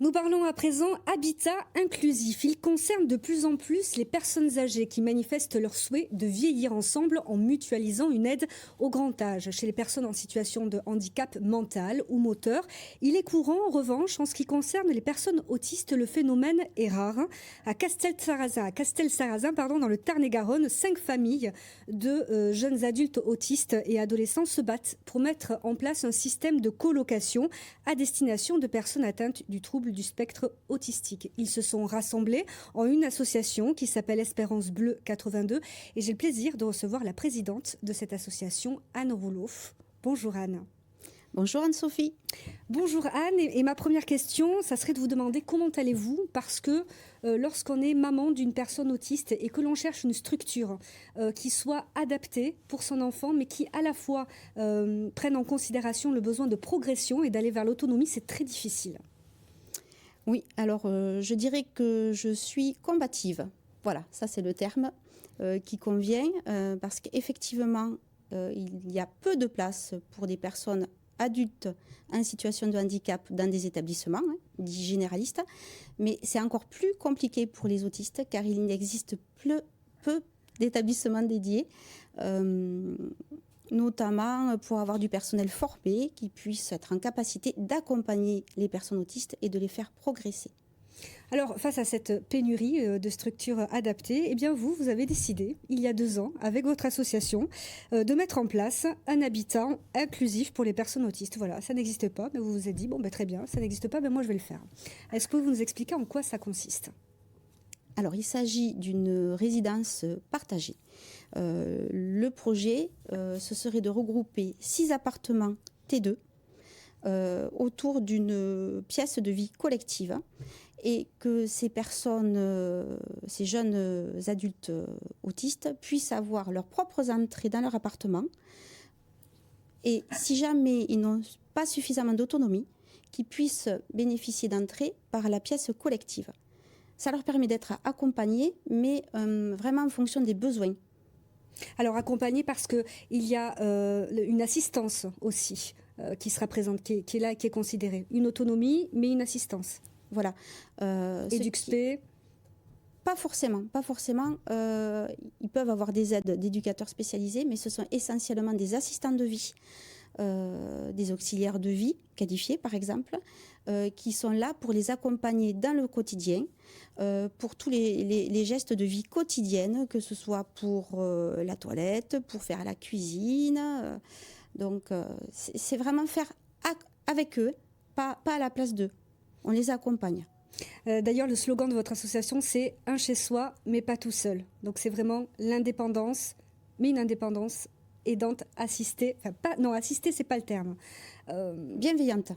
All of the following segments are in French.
Nous parlons à présent habitat inclusif. Il concerne de plus en plus les personnes âgées qui manifestent leur souhait de vieillir ensemble en mutualisant une aide au grand âge. Chez les personnes en situation de handicap mental ou moteur, il est courant en revanche en ce qui concerne les personnes autistes. Le phénomène est rare. À Castelsarrasin, dans le Tarn-et-Garonne, 5 familles de jeunes adultes autistes et adolescents se battent pour mettre en place un système de colocation à destination de personnes atteintes du trouble du spectre autistique. Ils se sont rassemblés en une association qui s'appelle Espérance Bleue 82 et j'ai le plaisir de recevoir la présidente de cette association, Anne Rouloff. Bonjour Anne. Bonjour Anne-Sophie. Bonjour Anne, et ma première question, ça serait de vous demander comment allez-vous, parce que lorsqu'on est maman d'une personne autiste et que l'on cherche une structure qui soit adaptée pour son enfant, mais qui à la fois prenne en considération le besoin de progression et d'aller vers l'autonomie, c'est très difficile. Oui, alors je dirais que je suis combative. Voilà, ça c'est le terme qui convient, parce qu'effectivement, il y a peu de place pour des personnes adultes en situation de handicap dans des établissements dits généralistes, mais c'est encore plus compliqué pour les autistes car il n'existe peu d'établissements dédiés, notamment pour avoir du personnel formé qui puisse être en capacité d'accompagner les personnes autistes et de les faire progresser. Alors, face à cette pénurie de structures adaptées, eh bien vous avez décidé, il y a 2 ans, avec votre association, de mettre en place un habitat inclusif pour les personnes autistes. Voilà, ça n'existe pas, mais vous vous êtes dit, très bien, ça n'existe pas, mais moi je vais le faire. Est-ce que vous nous expliquez en quoi ça consiste ? Alors, il s'agit d'une résidence partagée. Le projet, ce serait de regrouper 6 appartements T2 autour d'une pièce de vie collective et que ces personnes, ces jeunes adultes autistes puissent avoir leurs propres entrées dans leur appartement et si jamais ils n'ont pas suffisamment d'autonomie, qu'ils puissent bénéficier d'entrées par la pièce collective. Ça leur permet d'être accompagnés, mais vraiment en fonction des besoins. Alors accompagnés parce qu'il y a une assistance aussi qui sera présente, qui est là, qui est considérée. Une autonomie, mais une assistance. Voilà. EduxP. Pas forcément. Ils peuvent avoir des aides d'éducateurs spécialisés, mais ce sont essentiellement des assistants de vie, des auxiliaires de vie qualifiés par exemple, qui sont là pour les accompagner dans le quotidien, pour tous les gestes de vie quotidienne, que ce soit pour la toilette, pour faire la cuisine. Donc c'est vraiment faire avec eux, pas à la place d'eux. On les accompagne. D'ailleurs, le slogan de votre association, c'est « Un chez soi, mais pas tout seul ». Donc c'est vraiment l'indépendance, mais une indépendance aidante, assistée. Enfin, pas, non, assistée, c'est pas le terme. Bienveillante.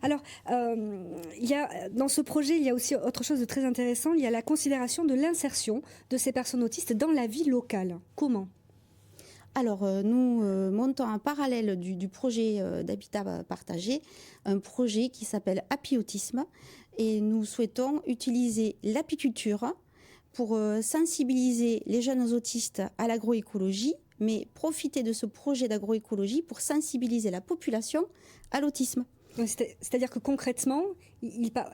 Alors, dans ce projet, il y a aussi autre chose de très intéressant. Il y a la considération de l'insertion de ces personnes autistes dans la vie locale. Comment ? Alors, nous montons en parallèle du projet d'habitat partagé un projet qui s'appelle Happy Autisme et nous souhaitons utiliser l'apiculture pour sensibiliser les jeunes autistes à l'agroécologie, mais profiter de ce projet d'agroécologie pour sensibiliser la population à l'autisme. C'est-à-dire que concrètement,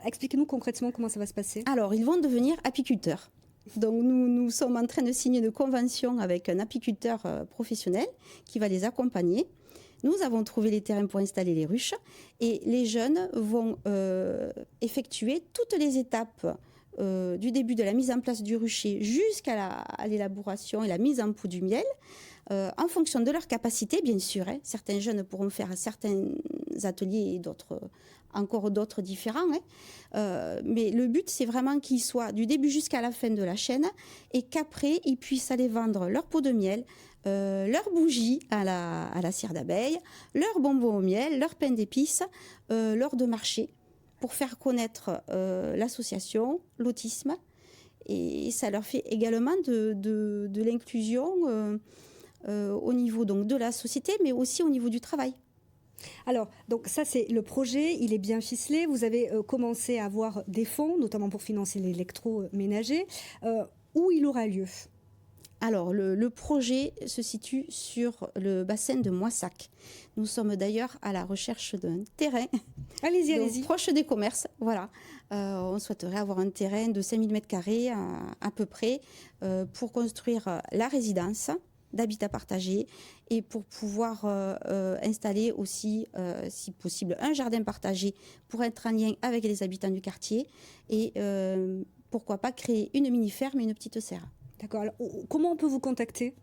expliquez-nous concrètement comment ça va se passer. Alors, ils vont devenir apiculteurs. Donc nous sommes en train de signer une convention avec un apiculteur professionnel qui va les accompagner. Nous avons trouvé les terrains pour installer les ruches et les jeunes vont effectuer toutes les étapes du début de la mise en place du rucher jusqu'à l'élaboration et la mise en pot du miel, en fonction de leur capacité, bien sûr. Certains jeunes pourront faire certains ateliers et encore d'autres différents. Mais le but, c'est vraiment qu'ils soient du début jusqu'à la fin de la chaîne et qu'après, ils puissent aller vendre leur pot de miel, leurs bougies à la cire d'abeille, leurs bonbons au miel, leur pain d'épices, lors de marché, pour faire connaître l'association, l'autisme. Et ça leur fait également de l'inclusion au niveau donc, de la société, mais aussi au niveau du travail. Alors, donc ça c'est le projet, il est bien ficelé. Vous avez commencé à avoir des fonds, notamment pour financer l'électroménager. Où il aura lieu ? Alors, le projet se situe sur le bassin de Moissac. Nous sommes d'ailleurs à la recherche d'un terrain. Allez-y, Donc, allez-y. proche des commerces, voilà. On souhaiterait avoir un terrain de 5000 m² à peu près pour construire la résidence d'habitat partagé et pour pouvoir installer aussi, si possible, un jardin partagé pour être en lien avec les habitants du quartier et pourquoi pas créer une mini-ferme et une petite serre. D'accord. Alors, comment on peut vous contacter ?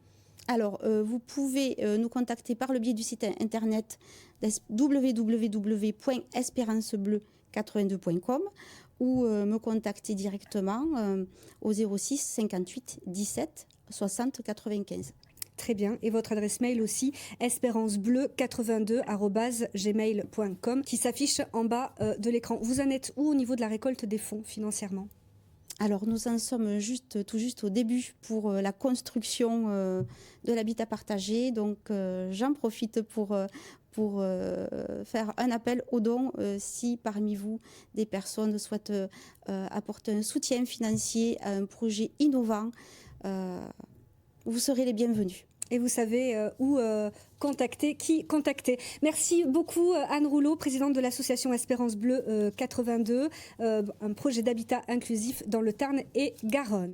Alors, vous pouvez nous contacter par le biais du site internet www.espérancebleu82.com ou me contacter directement au 06 58 17 60 95. Très bien. Et votre adresse mail aussi, espérancebleu82@gmail.com, qui s'affiche en bas de l'écran. Vous en êtes où au niveau de la récolte des fonds financièrement ? Alors, nous en sommes tout juste au début pour la construction de l'habitat partagé. Donc, j'en profite pour faire un appel aux dons si parmi vous, des personnes souhaitent apporter un soutien financier à un projet innovant. Vous serez les bienvenus. Et vous savez où contacter, qui contacter. Merci beaucoup Anne Rouleau, présidente de l'association Espérance Bleue 82, un projet d'habitat inclusif dans le Tarn et Garonne.